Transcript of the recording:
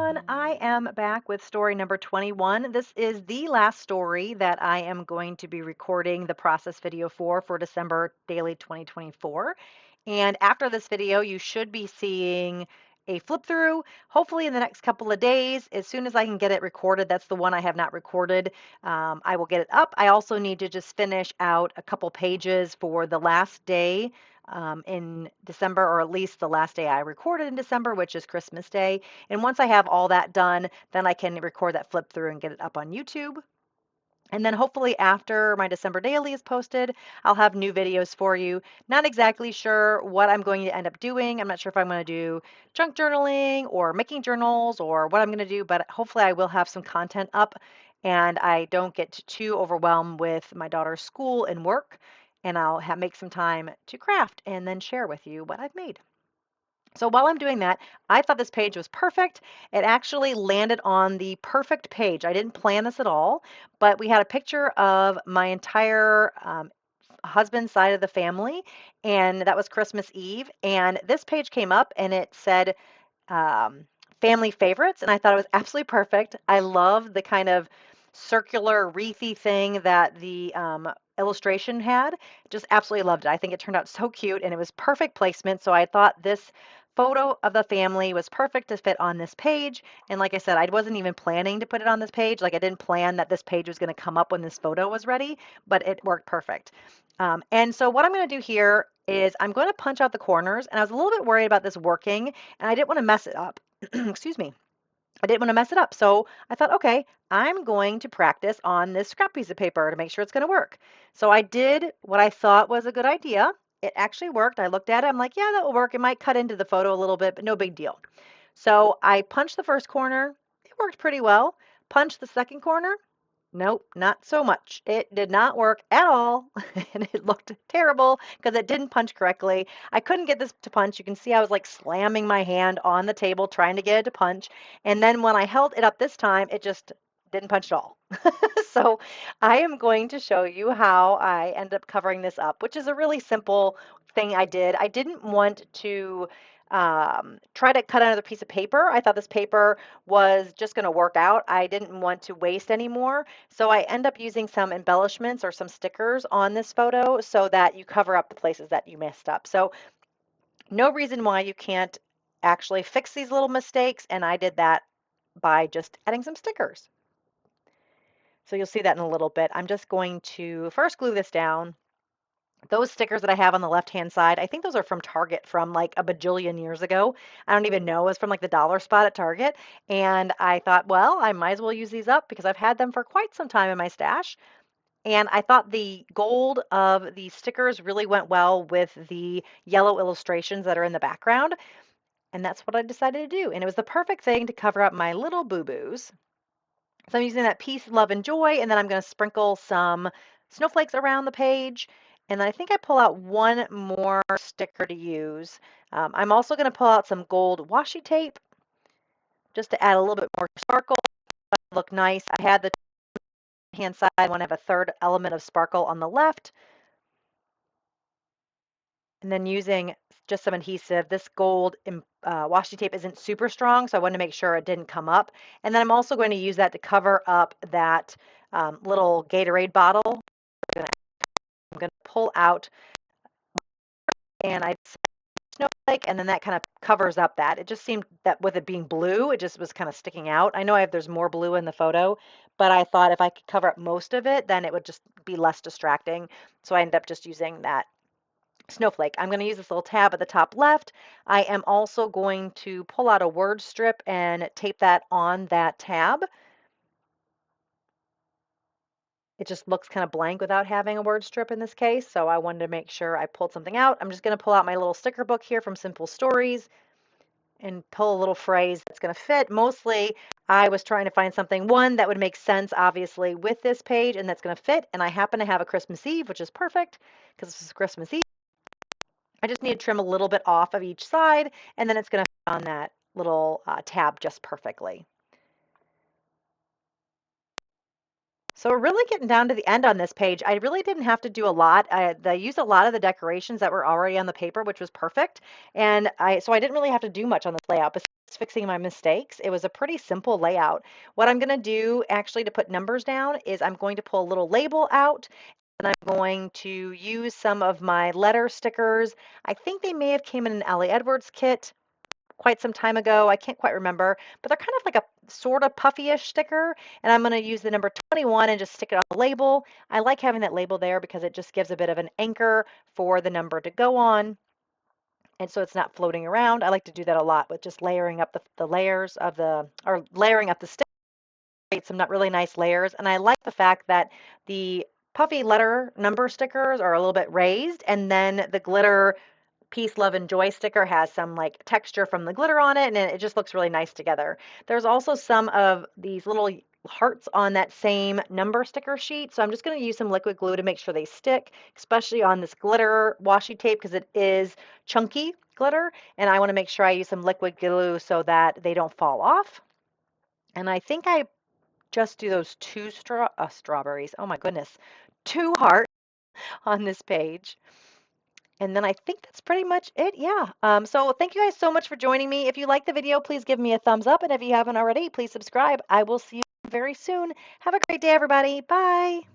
everyone. I am back with story number 21. This is the last story that I am going to be recording the process video for December daily 2024. And after this video, you should be seeing a flip through, hopefully in the next couple of days. As soon as I can get it recorded, that's the one I have not recorded. I will get it up. I also need to just finish out a couple pages for the last day in December, or at least the last day I recorded in December, which is Christmas Day. And once I have all that done, then I can record that flip through and get it up on YouTube. And then hopefully after my December daily is posted, I'll have new videos for you. Not exactly sure what I'm going to end up doing. I'm not sure if I'm going to do junk journaling or making journals or what I'm going to do, but hopefully I will have some content up and I don't get too overwhelmed with my daughter's school and work. And I'll make some time to craft and then share with you what I've made. So while I'm doing that, I thought this page was perfect. It actually landed on the perfect page. I didn't plan this at all, but we had a picture of my entire husband's side of the family, and that was Christmas Eve. And this page came up and it said um, family favorites, and I thought it was absolutely perfect. I love the kind of circular wreathy thing that the illustration had. Just absolutely loved it. I think it turned out so cute and it was perfect placement. So I thought this photo of the family was perfect to fit on this page. And like I said, I wasn't even planning to put it on this page. Like I didn't plan that this page was going to come up when this photo was ready, but it worked perfect. And so what I'm going to do here is I'm going to punch out the corners, and I was a little bit worried about this working and I didn't want to mess it up. Excuse me. I didn't want to mess it up. So I thought, okay, I'm going to practice on this scrap piece of paper to make sure it's going to work. So I did what I thought was a good idea. It actually worked. I looked at it. I'm like, yeah, that will work. It might cut into the photo a little bit, but no big deal. So I punched the first corner. It worked pretty well. Punched the second corner. Nope, not so much. It did not work at all, and it looked terrible because it didn't punch correctly. I couldn't get this to punch. You can see I was like slamming my hand on the table trying to get it to punch. And then when I held it up this time, it just didn't punch at all. So I am going to show you how I end up covering this up, which is a really simple thing I did. I didn't want to try to cut another piece of paper. I thought this paper was just going to work out. I didn't want to waste any more. So I end up using some embellishments or some stickers on this photo so that you cover up the places that you messed up. So no reason why you can't actually fix these little mistakes. And I did that by just adding some stickers. So you'll see that in a little bit. I'm just going to first glue this down. Those stickers that I have on the left-hand side, I think those are from Target from like a bajillion years ago. I don't even know. It was from like the dollar spot at Target. And I thought, well, I might as well use these up because I've had them for quite some time in my stash. And I thought the gold of the stickers really went well with the yellow illustrations that are in the background. And that's what I decided to do. And it was the perfect thing to cover up my little boo-boos. So I'm using that peace, love, and joy. And then I'm going to sprinkle some snowflakes around the page. And then I think I pull out one more sticker to use. I'm also going to pull out some gold washi tape just to add a little bit more sparkle. Look nice. I had the hand side. I want to have a third element of sparkle on the left. And then using just some adhesive. This gold washi tape isn't super strong, so I wanted to make sure it didn't come up. And then I'm also going to use that to cover up that little Gatorade bottle. I'm going to pull out, and I snowflake, and then that kind of covers up that. It just seemed that with it being blue, it just was kind of sticking out. I know there's more blue in the photo, but I thought if I could cover up most of it, then it would just be less distracting. So I ended up just using that snowflake. I'm going to use this little tab at the top left. I am also going to pull out a word strip and tape that on that tab. It just looks kind of blank without having a word strip in this case, so I wanted to make sure I pulled something out. I'm just going to pull out my little sticker book here from Simple Stories and pull a little phrase that's going to fit. Mostly, I was trying to find something, one, that would make sense, obviously, with this page, and that's going to fit, and I happen to have a Christmas Eve, which is perfect, because this is Christmas Eve. I just need to trim a little bit off of each side, and then it's going to fit on that little tab just perfectly. So we're really getting down to the end on this page. I really didn't have to do a lot. I used a lot of the decorations that were already on the paper, which was perfect. And so I didn't really have to do much on this layout besides fixing my mistakes. It was a pretty simple layout. What I'm going to do actually to put numbers down is I'm going to pull a little label out and I'm going to use some of my letter stickers. I think they may have came in an Ellie Edwards kit quite some time ago. I can't quite remember, but they're kind of like a sort of puffy-ish sticker. And I'm going to use the number 21 and just stick it on the label. I like having that label there because it just gives a bit of an anchor for the number to go on. And so it's not floating around. I like to do that a lot with just layering up the layers of or layering up the stick, create some not really nice layers. And I like the fact that the puffy letter number stickers are a little bit raised, and then the glitter peace, love, and joy sticker has some like texture from the glitter on it, and it just looks really nice together. There's also some of these little hearts on that same number sticker sheet, so I'm just going to use some liquid glue to make sure they stick, especially on this glitter washi tape because it is chunky glitter, and I want to make sure I use some liquid glue so that they don't fall off. And I think I just do those two strawberries. Oh my goodness, two hearts on this page. And then I think that's pretty much it. Yeah. So thank you guys so much for joining me. If you like the video, please give me a thumbs up. And if you haven't already, please subscribe. I will see you very soon. Have a great day, everybody. Bye.